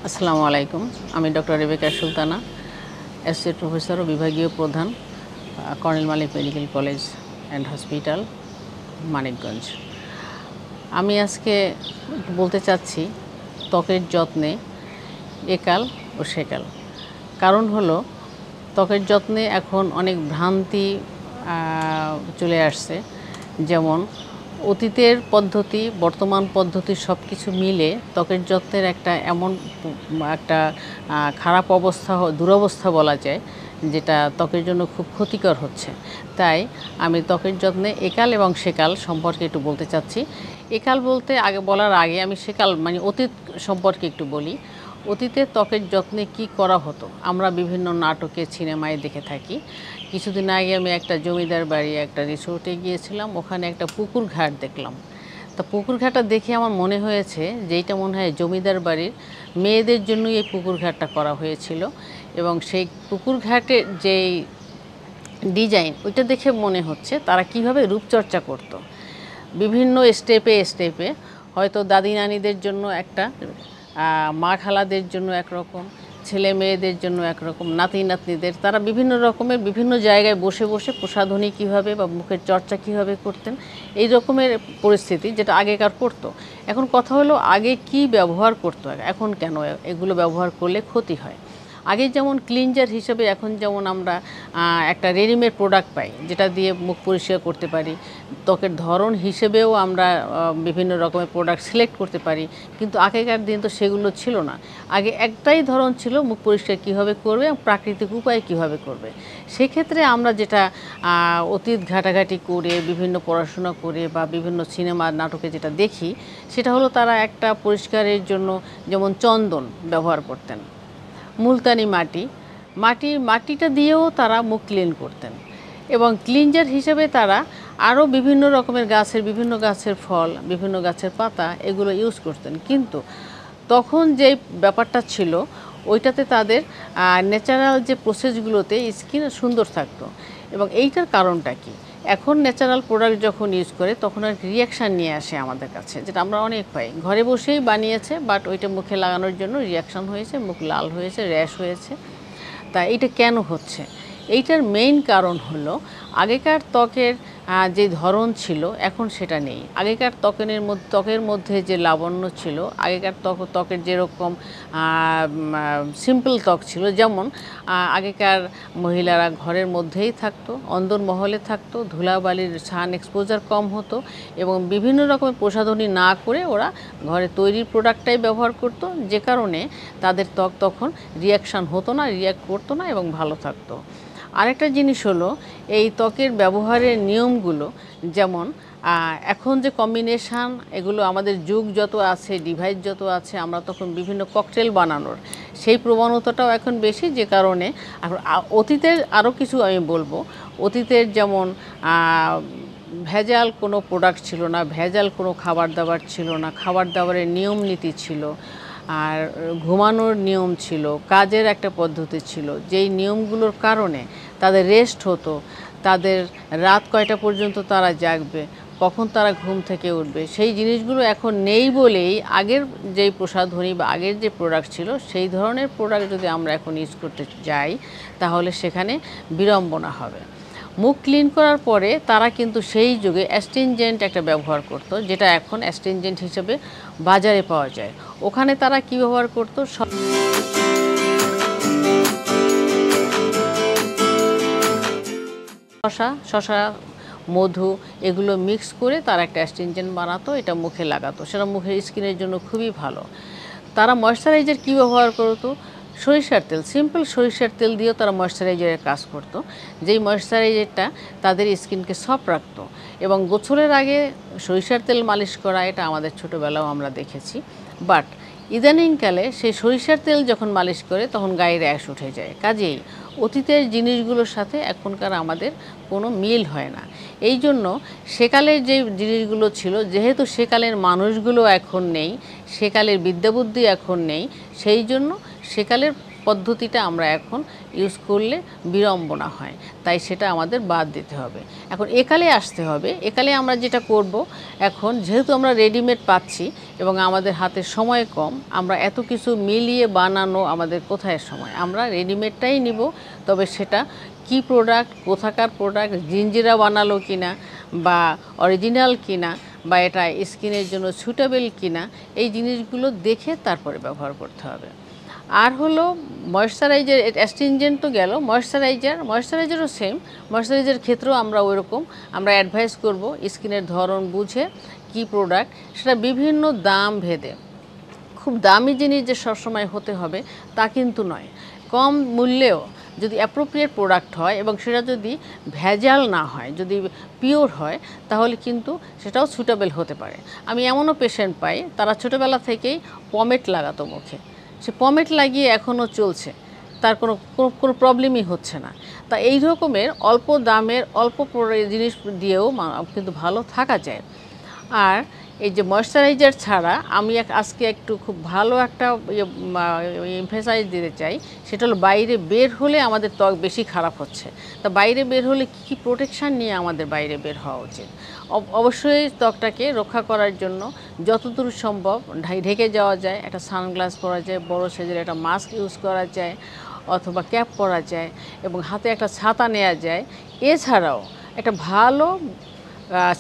আসসালামু আলাইকুম। আমি doctor Rebeka Sultana, associate professor ও বিভাগীয় প্রধান, colonel Malik medical college and hospital, Manikganj. আমি আজকে বলতে চাচ্ছি ত্বকের যত্নে একাল ও সেকাল। কারণ হলো ত্বকের যত্নে এখন অনেক ভ্রান্তি চলে আসছে। যেমন অতীতের পদ্ধতি, বর্তমান পদ্ধতি সব কিছু মিলে ত্বকের যত্নের একটা এমন একটা খারাপ অবস্থা, দুরবস্থা বলা যায়, যেটা ত্বকের জন্য খুব ক্ষতিকর হচ্ছে। তাই আমি ত্বকের যত্নে একাল এবং সেকাল সম্পর্কে একটু বলতে চাচ্ছি। একাল বলতে বলার আগে আমি সেকাল মানে অতীত সম্পর্কে একটু বলি। অতীতে ত্বকের যত্নে কি করা হতো আমরা বিভিন্ন নাটকে, সিনেমায় দেখে থাকি। কিছুদিন আগে আমি একটা জমিদার বাড়ি, একটা রিসোর্টে গিয়েছিলাম। ওখানে একটা পুকুর ঘাট দেখলাম। তা পুকুর ঘাটটা দেখে আমার মনে হয়েছে যে এইটা মনে হয় জমিদার বাড়ির মেয়েদের জন্যই এই পুকুর ঘাটটা করা হয়েছিল। এবং সেই পুকুর ঘাটের যেই ডিজাইন, ওইটা দেখে মনে হচ্ছে তারা কিভাবে রূপচর্চা করত। বিভিন্ন স্টেপে স্টেপে হয়তো দাদি নানিদের জন্য একটা, মা খালাদের জন্য একরকম, ছেলে মেয়েদের জন্য একরকম, নাতি নাতনিদের, তারা বিভিন্ন রকমের বিভিন্ন জায়গায় বসে বসে প্রসাধনী কীভাবে বা মুখের চর্চা কীভাবে করতেন, এই রকমের পরিস্থিতি যেটা আগেকার করতো। এখন কথা হলো আগে কি ব্যবহার করতো, এখন কেন এগুলো ব্যবহার করলে ক্ষতি হয়। আগে যেমন ক্লিনজার হিসেবে এখন যেমন আমরা একটা রেডিমেড প্রোডাক্ট পাই, যেটা দিয়ে মুখ পরিষ্কার করতে পারি। ত্বকের ধরন হিসেবেও আমরা বিভিন্ন রকমের প্রোডাক্ট সিলেক্ট করতে পারি, কিন্তু আগেকার দিন তো সেগুলো ছিল না। আগে একটাই ধরন ছিল মুখ পরিষ্কার কীভাবে করবে এবং প্রাকৃতিক উপায়ে কীভাবে করবে। সেক্ষেত্রে আমরা যেটা অতীত ঘাটাঘাটি করে, বিভিন্ন পড়াশোনা করে বা বিভিন্ন সিনেমা নাটকে যেটা দেখি, সেটা হলো তারা একটা পরিষ্কারের জন্য যেমন চন্দন ব্যবহার করতেন, মুলতানি মাটিটা দিয়েও তারা মুখ ক্লিন করতেন। এবং ক্লিনজার হিসেবে তারা আরও বিভিন্ন রকমের বিভিন্ন গাছের ফল, বিভিন্ন গাছের পাতা, এগুলো ইউজ করতেন। কিন্তু তখন যে ব্যাপারটা ছিল, ওইটাতে তাদের ন্যাচারাল যে প্রসেসগুলোতে স্কিন সুন্দর থাকতো। এবং এইটার কারণটা কি, এখন ন্যাচারাল প্রোডাক্ট যখন ইউজ করে তখন আর রিয়াকশান নিয়ে আসে আমাদের কাছে, যেটা আমরা অনেক পাই। ঘরে বসেই বানিয়েছে, বাট ওইটা মুখে লাগানোর জন্য রিয়াকশান হয়েছে, মুখ লাল হয়েছে, র্যাশ হয়েছে। তা এইটা কেন হচ্ছে? এইটার মেইন কারণ হলো আগেকার ত্বকের যে ধরন ছিল এখন সেটা নেই। আগেকার ত্বকের মধ্যে যে লাবণ্য ছিল, আগেকার ত্বকের যেরকম সিম্পল ত্বক ছিল, যেমন আগেকার মহিলারা ঘরের মধ্যেই থাকতো, অন্দরমহলে থাকতো, ধুলাবালির সান এক্সপোজার কম হতো এবং বিভিন্ন রকমের প্রসাধনী না করে ওরা ঘরে তৈরি প্রোডাক্টটাই ব্যবহার করতো, যে কারণে তাদের ত্বক তখন রিয়াকশান হতো না, রিয়াক্ট করতো না এবং ভালো থাকতো। আরেকটা জিনিস হলো এই ত্বকের ব্যবহারের নিয়মগুলো, যেমন এখন যে কম্বিনেশান, এগুলো আমাদের যুগ যত আছে, ডিভাইস যত আছে, আমরা তখন বিভিন্ন ককটেল বানানোর সেই প্রবণতাটাও এখন বেশি, যে কারণে অতীতের আরও কিছু আমি বলবো। অতীতের যেমন ভেজাল কোনো প্রোডাক্ট ছিল না, ভেজাল কোনো খাবার দাবার ছিল না, খাবার দাবারের নিয়ম নীতি ছিল, আর ঘুমানোর নিয়ম ছিল, কাজের একটা পদ্ধতি ছিল, যেই নিয়মগুলোর কারণে তাদের রেস্ট হতো, তাদের রাত কয়টা পর্যন্ত তারা জাগবে, কখন তারা ঘুম থেকে উঠবে, সেই জিনিসগুলো এখন নেই বলেই আগের যেই প্রসাধনী বা আগের যে প্রোডাক্ট ছিল, সেই ধরনের প্রোডাক্ট যদি আমরা এখন ইউজ করতে যাই, তাহলে সেখানে বিড়ম্বনা হবে। মুখ ক্লিন করার পরে তারা কিন্তু সেই যুগে অ্যাস্ট্রিনজেন্ট একটা ব্যবহার করত, যেটা এখন অ্যাস্ট্রিনজেন্ট হিসেবে বাজারে পাওয়া যায়। ওখানে তারা কি ব্যবহার করতো, শশা, মধু, এগুলো মিক্স করে তারা একটা অ্যাস্ট্রিনজেন্ট বানাতো, এটা মুখে লাগাতো, সেটা মুখের স্কিনের জন্য খুবই ভালো। তারা ময়েশ্চারাইজার কী ব্যবহার করতো, সরিষার তেল, সিম্পল সরিষার তেল দিয়েও তারা ময়েশ্চারাইজারের কাজ করতো, যেই ময়েশ্চারাইজারটা তাদের স্কিনকে সফট রাখতো। এবং গোসলের আগে সরিষার তেল মালিশ করা, এটা আমাদের ছোটোবেলাও আমরা দেখেছি। বাট ইদানিংকালে সেই সরিষার তেল যখন মালিশ করে তখন গায়ে র্যাশ উঠে যায়। কাজেই অতীতের জিনিসগুলোর সাথে এখনকার আমাদের কোনো মিল হয় না। এই জন্য সেকালের যে জিনিসগুলো ছিল, যেহেতু সেকালের মানুষগুলো এখন নেই, সেকালের বিদ্যাবুদ্ধি এখন নেই, সেই জন্য সেকালের পদ্ধতিটা আমরা এখন ইউজ করলে বিড়ম্বনা হয়, তাই সেটা আমাদের বাদ দিতে হবে। এখন একালে আসতে হবে। একালে আমরা যেটা করব, এখন যেহেতু আমরা রেডিমেড পাচ্ছি এবং আমাদের হাতে সময় কম, আমরা এত কিছু মিলিয়ে বানানো আমাদের কোথায় সময়, আমরা রেডিমেডটাই নিব। তবে সেটা কি প্রোডাক্ট, কোথাকার প্রোডাক্ট, জিঞ্জিরা বানালো কিনা বা অরিজিনাল কিনা বা এটা স্কিনের জন্য সুটেবল কিনা, এই জিনিসগুলো দেখে তারপরে ব্যবহার করতে হবে। আর হলো ময়েশ্চারাইজার, অ্যাস্ট্রিনজেন্ট তো গেল। ময়েশ্চারাইজারও সেম। ময়েশ্চারাইজার ক্ষেত্রেও আমরা ওইরকম আমরা অ্যাডভাইস করব স্কিনের ধরন বুঝে কি প্রোডাক্ট, সেটা বিভিন্ন দাম ভেদে। খুব দামি জিনিস যে সবসময় হতে হবে তা কিন্তু নয়। কম মূল্যেও যদি অ্যাপ্রোপ্রিয়েট প্রোডাক্ট হয় এবং সেটা যদি ভেজাল না হয়, যদি পিওর হয়, তাহলে কিন্তু সেটাও সুটেবল হতে পারে। আমি এমনও পেশেন্ট পাই, তারা ছোটোবেলা থেকেই পমেট লাগাতো মুখে, সে পমেট লাগিয়ে এখনও চলছে, তার কোনো প্রবলেমই হচ্ছে না। তা এই রকমের অল্প দামের অল্প জিনিস দিয়েও কিন্তু ভালো থাকা যায়। আর এই যে ময়েশ্চারাইজার ছাড়া আমি আজকে একটু খুব ভালো একটা এমফেসাইজ দিতে চাই, সেটা হলো বাইরে বের হলে আমাদের ত্বক বেশি খারাপ হচ্ছে। তা বাইরে বের হলে কী প্রোটেকশান নিয়ে আমাদের বাইরে বের হওয়া উচিত? অবশ্যই ত্বকটাকে রক্ষা করার জন্য যতদূর সম্ভব ঢেকে যাওয়া যায়, একটা সানগ্লাস পরা যায়, বড় সাইজের একটা মাস্ক ইউজ করা যায় অথবা ক্যাপ পরা যায় এবং হাতে একটা ছাতা নেওয়া যায়। এছাড়াও একটা ভালো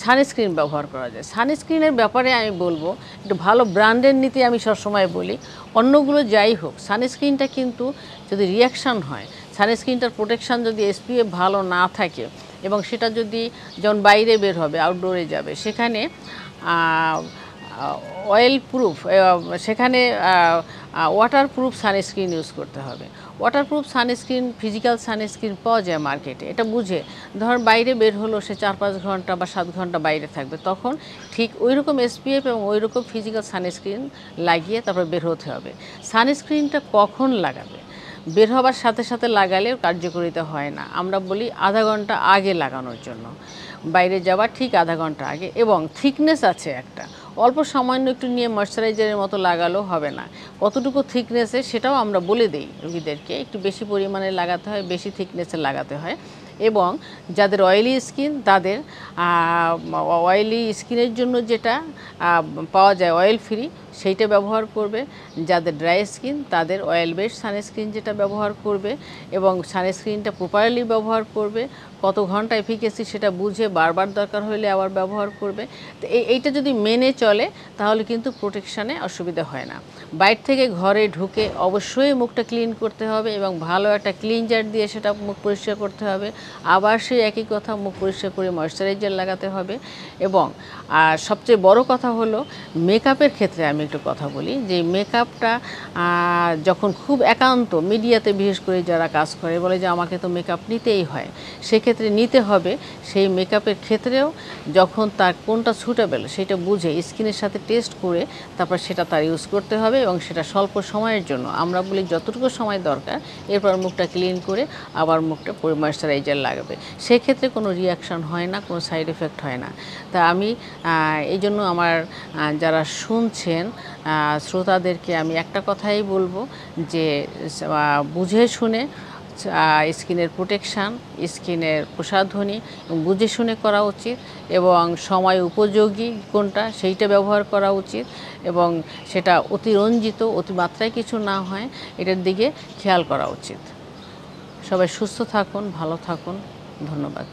সানস্ক্রিন ব্যবহার করা যায়। সানস্ক্রিনের ব্যাপারে আমি বলবো, একটু ভালো ব্র্যান্ডের নিতে আমি সবসময় বলি, অন্যগুলো যাই হোক, সানস্ক্রিনটা কিন্তু যদি রিয়াকশান হয়, সানস্ক্রিনটার প্রোটেকশান যদি SPF ভালো না থাকে এবং সেটা যদি যখন বাইরে বের হবে, আউটডোরে যাবে, সেখানে অয়েল প্রুফ, সেখানে ওয়াটারপ্রুফ সানস্ক্রিন ইউজ করতে হবে। ওয়াটারপ্রুফ সানস্ক্রিন, ফিজিক্যাল সানস্ক্রিন পাওয়া যায় মার্কেটে। এটা বুঝে, ধর বাইরে বের হলো, সে 4-5 ঘন্টা বা 7 ঘন্টা বাইরে থাকবে, তখন ঠিক ওই রকম SPF এবং ওই রকম ফিজিক্যাল সানস্ক্রিন লাগিয়ে তারপর বের হতে হবে। সানস্ক্রিনটা কখন লাগাবে? বের হবার সাথে সাথে লাগালেও কার্যকারিতা হয় না। আমরা বলি আধা ঘন্টা আগে লাগানোর জন্য, বাইরে যাওয়ার ঠিক আধা ঘন্টা আগে। এবং থিকনেস আছে একটা, অল্প সামান্য একটু নিয়ে ময়েশ্চারাইজারের মতো লাগালেও হবে না। কতটুকু থিকনেসে সেটাও আমরা বলে দিই রোগীদেরকে, একটু বেশি পরিমাণে লাগাতে হয়, বেশি থিকনেসে লাগাতে হয়। এবং যাদের অয়েলি স্কিন, তাদের অয়েলি স্কিনের জন্য যেটা পাওয়া যায় অয়েল ফ্রি, সেইটা ব্যবহার করবে। যাদের ড্রাই স্কিন, তাদের অয়েল বেস সানস্ক্রিন যেটা ব্যবহার করবে এবং সানস্ক্রিনটা প্রপারলি ব্যবহার করবে। কত ঘন্টা এফিকেসি সেটা বুঝে বারবার দরকার হলে আবার ব্যবহার করবে। তো এইটা যদি মেনে চলে তাহলে কিন্তু প্রোটেকশানে অসুবিধা হয় না। বাইরে থেকে ঘরে ঢুকে অবশ্যই মুখটা ক্লিন করতে হবে এবং ভালো একটা ক্লিনজার দিয়ে সেটা মুখ পরিষ্কার করতে হবে। আবার সেই একই কথা, মুখ পরিষ্কার করে ময়েশ্চারাইজার লাগাতে হবে। এবং সবচেয়ে বড় কথা হলো মেকআপের ক্ষেত্রে আমি একটু কথা বলি, যে মেকআপটা যখন খুব একান্ত মিডিয়াতে বিশেষ করে যারা কাজ করে বলে যে আমাকে তো মেকআপ নিতেই হয়, সেক্ষেত্রে নিতে হবে। সেই মেকআপের ক্ষেত্রেও যখন তার কোনটা সুটেবল সেটা বুঝে স্কিনের সাথে টেস্ট করে তারপর সেটা তার ইউজ করতে হবে এবং সেটা স্বল্প সময়ের জন্য, আমরা বলি যতটুকু সময় দরকার, এরপর মুখটা ক্লিন করে আবার মুখটা ময়েশ্চারাইজার লাগাবে। সেক্ষেত্রে কোনো রিয়াকশান হয় না, কোনো সাইড এফেক্ট হয় না। তা আমি এই জন্য আমার যারা শুনছেন শ্রোতাদেরকে আমি একটা কথাই বলবো, যে বুঝে শুনে স্কিনের প্রোটেকশান, স্কিনের প্রসাধনী বুঝে শুনে করা উচিত এবং সময় উপযোগী কোনটা সেইটা ব্যবহার করা উচিত এবং সেটা অতিরঞ্জিত, অতিমাত্রায় কিছু না হয়, এটার দিকে খেয়াল করা উচিত। সবাই সুস্থ থাকুন, ভালো থাকুন। ধন্যবাদ।